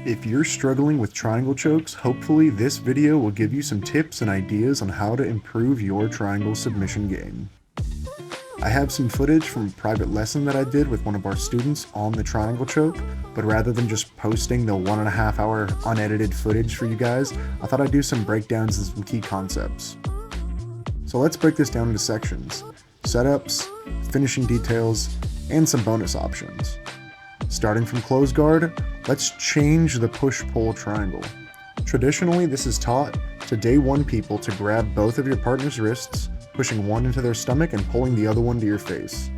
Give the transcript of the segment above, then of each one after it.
If you're struggling with triangle chokes, hopefully this video will give you some tips and ideas on how to improve your triangle submission game. I have some footage from a private lesson that I did with one of our students on the triangle choke, but rather than just posting the 1.5 hour unedited footage for you guys, I thought I'd do some breakdowns and some key concepts. So let's break this down into sections: setups, finishing details, and some bonus options. Starting from close guard, let's change the push-pull triangle. Traditionally, this is taught to day one people to grab both of your partner's wrists, pushing one into their stomach and pulling the other one to your face.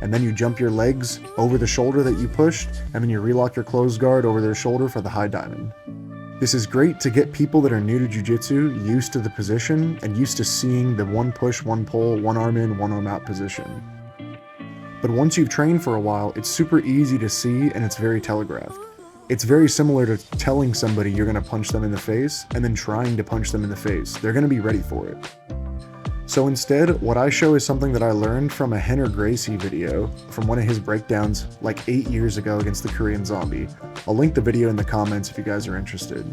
And then you jump your legs over the shoulder that you pushed, and then you relock your closed guard over their shoulder for the high diamond. This is great to get people that are new to jiu-jitsu used to the position and used to seeing the one push, one pull, one arm in, one arm out position. But once you've trained for a while, it's super easy to see and it's very telegraphed. It's very similar to telling somebody you're going to punch them in the face and then trying to punch them in the face. They're going to be ready for it. So instead, what I show is something that I learned from a Henner Gracie video from one of his breakdowns like 8 years ago against the Korean Zombie. I'll link the video in the comments if you guys are interested.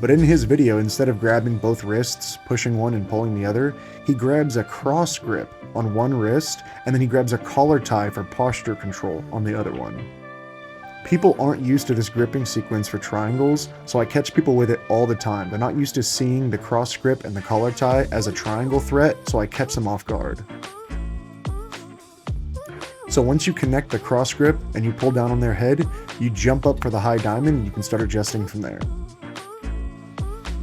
But in his video, instead of grabbing both wrists, pushing one and pulling the other, he grabs a cross grip on one wrist, and then he grabs a collar tie for posture control on the other one. People aren't used to this gripping sequence for triangles, so I catch people with it all the time. They're not used to seeing the cross grip and the collar tie as a triangle threat, so I catch them off guard. So once you connect the cross grip and you pull down on their head, you jump up for the high diamond and you can start adjusting from there.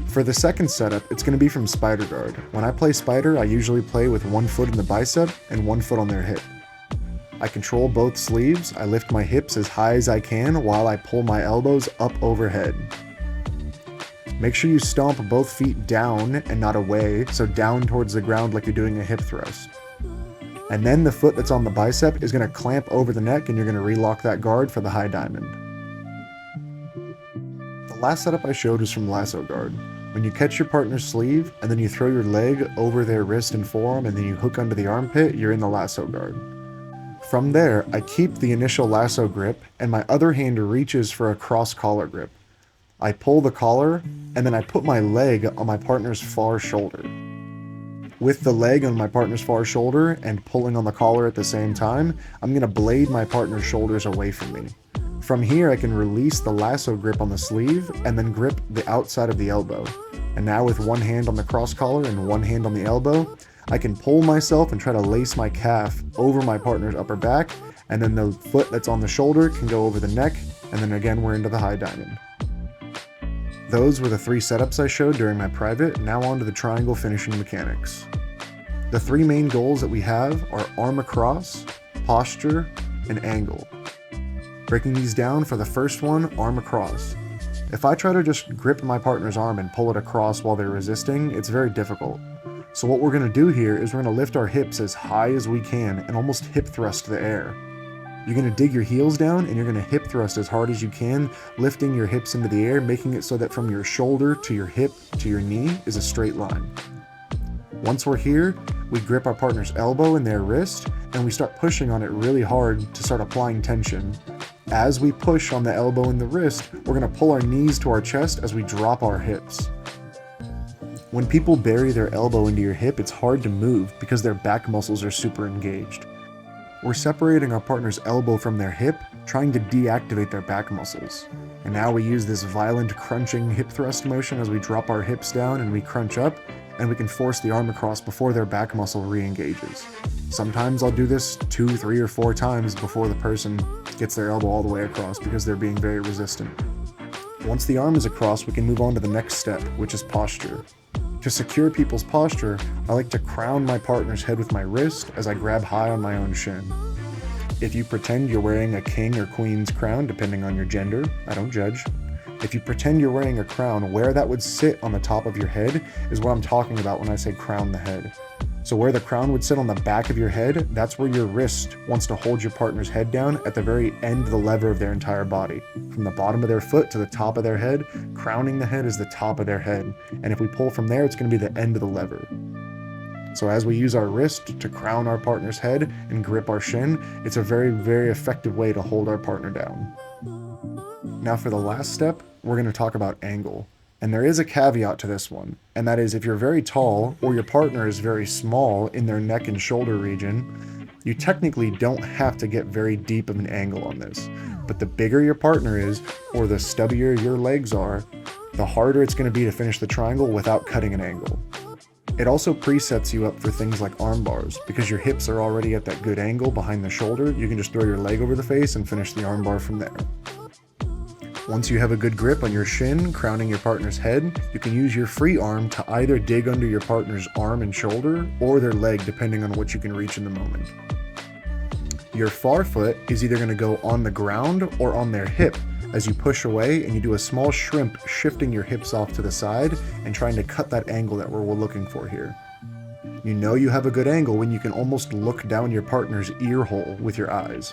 For the second setup, it's going to be from spider guard. When I play spider, I usually play with one foot in the bicep and one foot on their hip. I control both sleeves, I lift my hips as high as I can while I pull my elbows up overhead. Make sure you stomp both feet down and not away, so down towards the ground like you're doing a hip thrust. And then the foot that's on the bicep is going to clamp over the neck and you're going to relock that guard for the high diamond. The last setup I showed was from lasso guard. When you catch your partner's sleeve and then you throw your leg over their wrist and forearm and then you hook under the armpit, you're in the lasso guard. From there, I keep the initial lasso grip and my other hand reaches for a cross collar grip. I pull the collar and then I put my leg on my partner's far shoulder. With the leg on my partner's far shoulder and pulling on the collar at the same time, I'm going to blade my partner's shoulders away from me. From here, I can release the lasso grip on the sleeve and then grip the outside of the elbow. And now with one hand on the cross collar and one hand on the elbow, I can pull myself and try to lace my calf over my partner's upper back, and then the foot that's on the shoulder can go over the neck, and then again we're into the high diamond. Those were the 3 setups I showed during my private. Now on to the triangle finishing mechanics. The 3 main goals that we have are arm across, posture, and angle. Breaking these down, for the first one, arm across. If I try to just grip my partner's arm and pull it across while they're resisting, it's very difficult. So what we're going to do here is we're going to lift our hips as high as we can and almost hip thrust the air. You're going to dig your heels down and you're going to hip thrust as hard as you can, lifting your hips into the air, making it so that from your shoulder to your hip to your knee is a straight line. Once we're here, we grip our partner's elbow and their wrist and we start pushing on it really hard to start applying tension. As we push on the elbow and the wrist, we're going to pull our knees to our chest as we drop our hips. When people bury their elbow into your hip, it's hard to move because their back muscles are super engaged. We're separating our partner's elbow from their hip, trying to deactivate their back muscles. And now we use this violent crunching hip thrust motion as we drop our hips down and we crunch up, and we can force the arm across before their back muscle re-engages. Sometimes I'll do this 2, 3, or 4 times before the person gets their elbow all the way across because they're being very resistant. Once the arm is across, we can move on to the next step, which is posture. To secure people's posture, I like to crown my partner's head with my wrist as I grab high on my own shin. If you pretend you're wearing a king or queen's crown, depending on your gender, I don't judge. If you pretend you're wearing a crown, where that would sit on the top of your head is what I'm talking about when I say crown the head. So where the crown would sit on the back of your head, that's where your wrist wants to hold your partner's head down at the very end of the lever of their entire body. From the bottom of their foot to the top of their head, crowning the head is the top of their head. And if we pull from there, it's going to be the end of the lever. So as we use our wrist to crown our partner's head and grip our shin, it's a very, very effective way to hold our partner down. Now for the last step, we're going to talk about angle. And there is a caveat to this one, and that is if you're very tall or your partner is very small in their neck and shoulder region, you technically don't have to get very deep of an angle on this. But the bigger your partner is, or the stubbier your legs are, the harder it's going to be to finish the triangle without cutting an angle. It also presets you up for things like arm bars. Because your hips are already at that good angle behind the shoulder, you can just throw your leg over the face and finish the arm bar from there. Once you have a good grip on your shin, crowning your partner's head, you can use your free arm to either dig under your partner's arm and shoulder, or their leg, depending on what you can reach in the moment. Your far foot is either going to go on the ground or on their hip, as you push away and you do a small shrimp, shifting your hips off to the side and trying to cut that angle that we're looking for here. You know you have a good angle when you can almost look down your partner's ear hole with your eyes.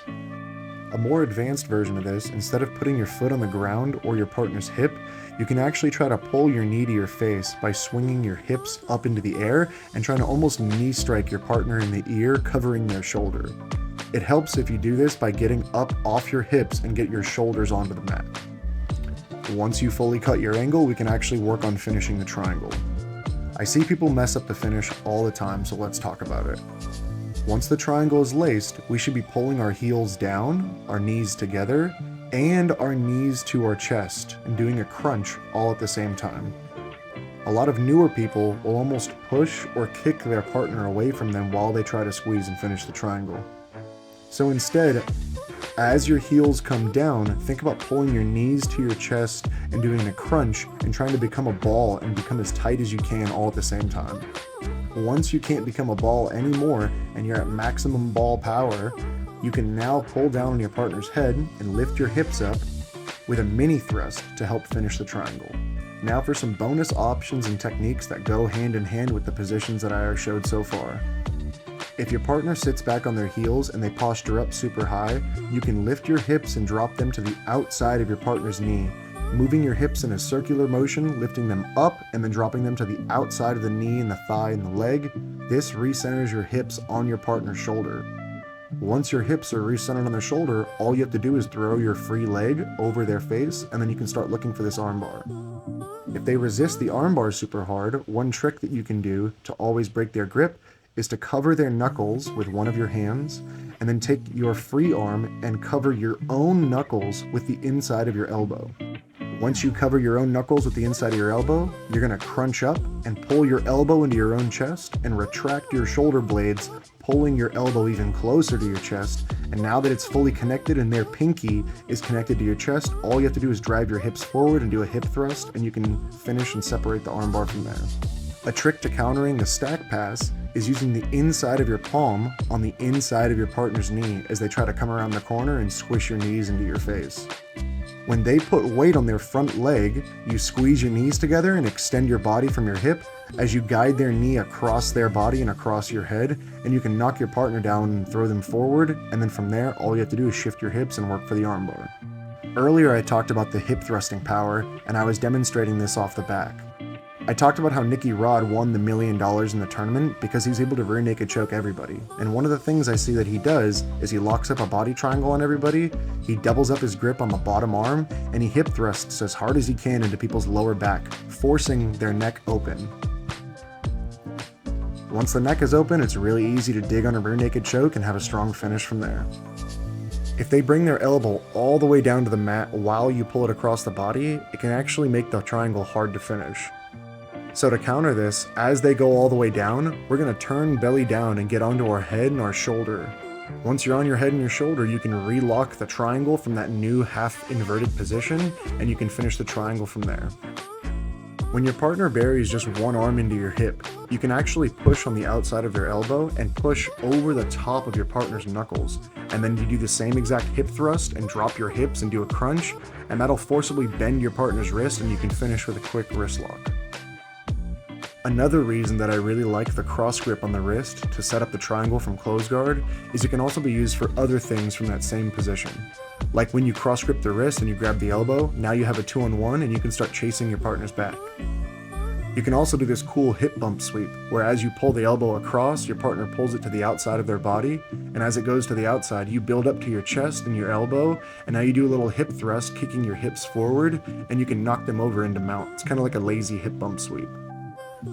A more advanced version of this, instead of putting your foot on the ground or your partner's hip, you can actually try to pull your knee to your face by swinging your hips up into the air and trying to almost knee strike your partner in the ear, covering their shoulder. It helps if you do this by getting up off your hips and get your shoulders onto the mat. Once you fully cut your angle, we can actually work on finishing the triangle. I see people mess up the finish all the time, so let's talk about it. Once the triangle is laced, we should be pulling our heels down, our knees together, and our knees to our chest, and doing a crunch all at the same time. A lot of newer people will almost push or kick their partner away from them while they try to squeeze and finish the triangle. So instead, as your heels come down, think about pulling your knees to your chest and doing a crunch and trying to become a ball and become as tight as you can all at the same time. Once you can't become a ball anymore and you're at maximum ball power, you can now pull down on your partner's head and lift your hips up with a mini thrust to help finish the triangle. Now for some bonus options and techniques that go hand in hand with the positions that I showed so far. If your partner sits back on their heels and they posture up super high, you can lift your hips and drop them to the outside of your partner's knee, moving your hips in a circular motion, lifting them up and then dropping them to the outside of the knee and the thigh and the leg. This recenters your hips on your partner's shoulder. Once your hips are recentered on their shoulder, all you have to do is throw your free leg over their face, and then you can start looking for this armbar. If they resist the armbar super hard, one trick that you can do to always break their grip is to cover their knuckles with one of your hands, and then take your free arm and cover your own knuckles with the inside of your elbow. Once you cover your own knuckles with the inside of your elbow, you're going to crunch up and pull your elbow into your own chest and retract your shoulder blades, pulling your elbow even closer to your chest. And now that it's fully connected and their pinky is connected to your chest, all you have to do is drive your hips forward and do a hip thrust, and you can finish and separate the armbar from there. A trick to countering the stack pass is using the inside of your palm on the inside of your partner's knee as they try to come around the corner and squish your knees into your face. When they put weight on their front leg, you squeeze your knees together and extend your body from your hip as you guide their knee across their body and across your head, and you can knock your partner down and throw them forward, and then from there, all you have to do is shift your hips and work for the armbar. Earlier I talked about the hip thrusting power, and I was demonstrating this off the back. I talked about how Nicky Rod won the $1 million in the tournament because he was able to rear naked choke everybody. And one of the things I see that he does is he locks up a body triangle on everybody, he doubles up his grip on the bottom arm, and he hip thrusts as hard as he can into people's lower back, forcing their neck open. Once the neck is open, it's really easy to dig on a rear naked choke and have a strong finish from there. If they bring their elbow all the way down to the mat while you pull it across the body, it can actually make the triangle hard to finish. So to counter this, as they go all the way down, we're going to turn belly down and get onto our head and our shoulder. Once you're on your head and your shoulder, you can relock the triangle from that new half inverted position, and you can finish the triangle from there. When your partner buries just one arm into your hip, you can actually push on the outside of your elbow and push over the top of your partner's knuckles. And then you do the same exact hip thrust and drop your hips and do a crunch, and that'll forcibly bend your partner's wrist, and you can finish with a quick wrist lock. Another reason that I really like the cross grip on the wrist to set up the triangle from close guard is it can also be used for other things from that same position. Like when you cross grip the wrist and you grab the elbow, now you have a 2-on-1 and you can start chasing your partner's back. You can also do this cool hip bump sweep, where as you pull the elbow across, your partner pulls it to the outside of their body, and as it goes to the outside, you build up to your chest and your elbow, and now you do a little hip thrust, kicking your hips forward, and you can knock them over into mount. It's kind of like a lazy hip bump sweep.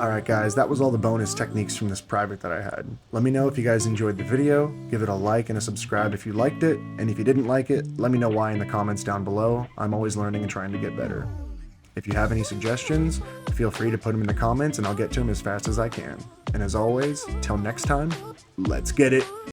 Alright guys, that was all the bonus techniques from this private that I had. Let me know if you guys enjoyed the video, give it a like and a subscribe if you liked it, and if you didn't like it, let me know why in the comments down below. I'm always learning and trying to get better. If you have any suggestions, feel free to put them in the comments and I'll get to them as fast as I can. And as always, till next time, let's get it!